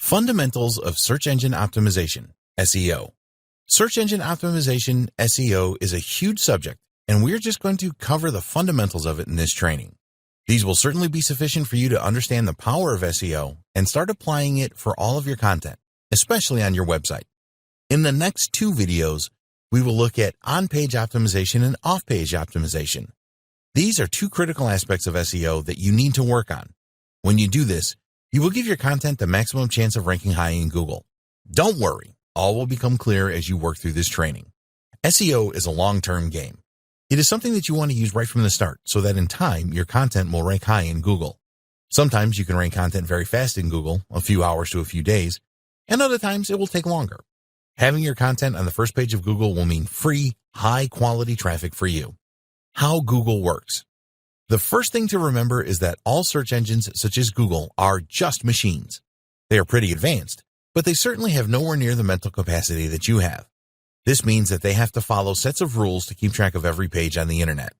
Fundamentals of Search Engine Optimization, SEO. Search Engine Optimization, SEO, is a huge subject, and we're just going to cover the fundamentals of it in this training. These will certainly be sufficient for you to understand the power of SEO and start applying it for all of your content, especially on your website. In the next two videos, we will look at on-page optimization and off-page optimization. These are two critical aspects of SEO that you need to work on. When you do this, you will give your content the maximum chance of ranking high in Google. Don't worry, all will become clear as you work through this training. SEO is a long-term game. It is something that you want to use right from the start so that in time, your content will rank high in Google. Sometimes you can rank content very fast in Google, a few hours to a few days, and other times it will take longer. Having your content on the first page of Google will mean free, high-quality traffic for you. How Google works. The first thing to remember is that all search engines, such as Google, are just machines. They are pretty advanced, but they certainly have nowhere near the mental capacity that you have. This means that they have to follow sets of rules to keep track of every page on the internet.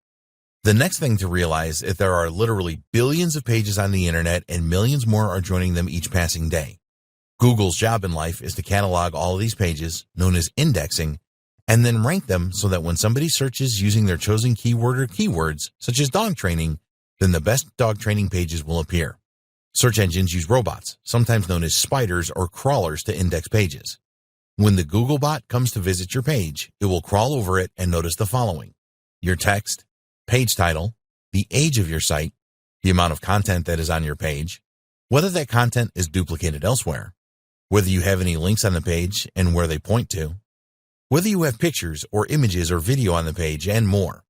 The next thing to realize is there are literally billions of pages on the internet and millions more are joining them each passing day. Google's job in life is to catalog all of these pages, known as indexing, and then rank them so that when somebody searches using their chosen keyword or keywords, such as dog training, then the best dog training pages will appear. Search engines use robots, sometimes known as spiders or crawlers, to index pages. When the Google bot comes to visit your page, it will crawl over it and notice the following: your text, page title, the age of your site, the amount of content that is on your page, whether that content is duplicated elsewhere, whether you have any links on the page and where they point to, whether you have pictures or images or video on the page, and more.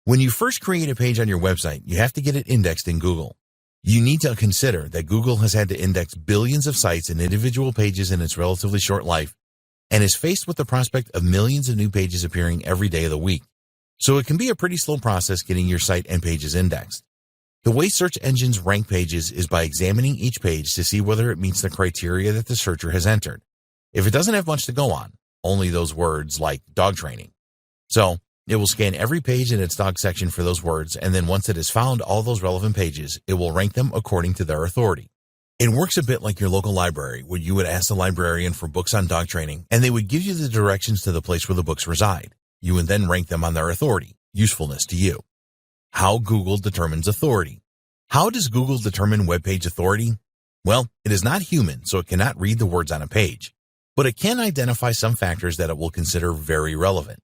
When you first create a page on your website, you have to get it indexed in Google. You need to consider that Google has had to index billions of sites and individual pages in its relatively short life and is faced with the prospect of millions of new pages appearing every day of the week. So it can be a pretty slow process getting your site and pages indexed. The way search engines rank pages is by examining each page to see whether it meets the criteria that the searcher has entered. If it doesn't have much to go on, only those words like dog training. So it will scan every page in its dog section for those words, and then once it has found all those relevant pages, it will rank them according to their authority. It works a bit like your local library, where you would ask the librarian for books on dog training, and they would give you the directions to the place where the books reside. You would then rank them on their authority, usefulness to you. How Google determines authority. How does Google determine web page authority? Well, it is not human, so it cannot read the words on a page, but it can identify some factors that it will consider very relevant.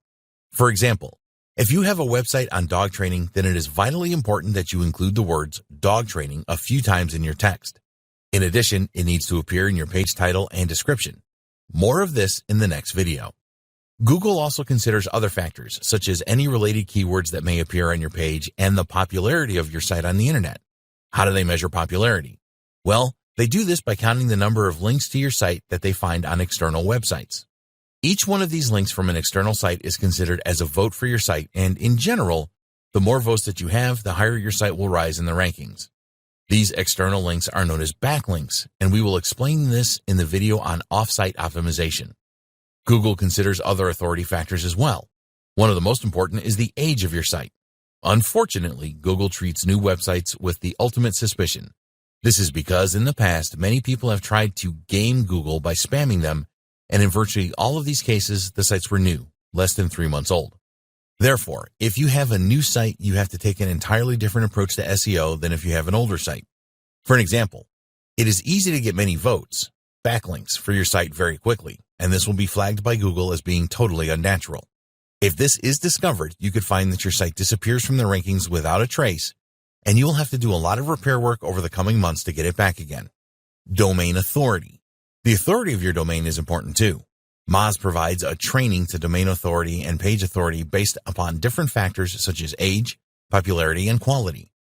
For example, if you have a website on dog training, then it is vitally important that you include the words dog training a few times in your text. In addition, it needs to appear in your page title and description. More of this in the next video. Google also considers other factors, such as any related keywords that may appear on your page and the popularity of your site on the internet. How do they measure popularity? Well, they do this by counting the number of links to your site that they find on external websites. Each one of these links from an external site is considered as a vote for your site, and in general, the more votes that you have, the higher your site will rise in the rankings. These external links are known as backlinks, and we will explain this in the video on off-site optimization. Google considers other authority factors as well. One of the most important is the age of your site. Unfortunately, Google treats new websites with the ultimate suspicion. This is because in the past, many people have tried to game Google by spamming them, and in virtually all of these cases, the sites were new, less than 3 months old. Therefore, if you have a new site, you have to take an entirely different approach to SEO than if you have an older site. For an example, it is easy to get many votes, backlinks, for your site very quickly, and this will be flagged by Google as being totally unnatural. If this is discovered, you could find that your site disappears from the rankings without a trace, and you will have to do a lot of repair work over the coming months to get it back again. Domain authority. The authority of your domain is important too. Moz provides a training to domain authority and page authority based upon different factors such as age, popularity, and quality.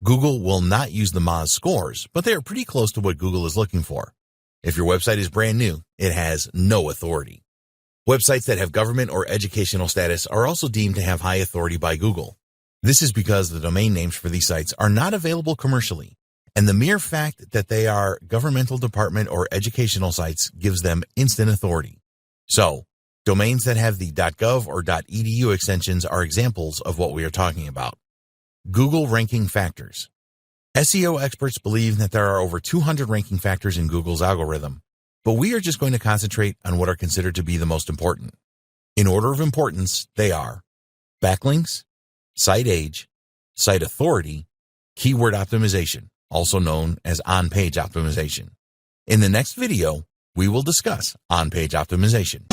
Google will not use the Moz scores, but they are pretty close to what Google is looking for. If your website is brand new, it has no authority. Websites that have government or educational status are also deemed to have high authority by Google. This is because the domain names for these sites are not available commercially, and the mere fact that they are governmental department or educational sites gives them instant authority. So, domains that have the .gov or .edu extensions are examples of what we are talking about. Google ranking factors. SEO experts believe that there are over 200 ranking factors in Google's algorithm, but we are just going to concentrate on what are considered to be the most important. In order of importance, they are backlinks, site age, site authority, keyword optimization, also known as on-page optimization. In the next video, we will discuss on-page optimization.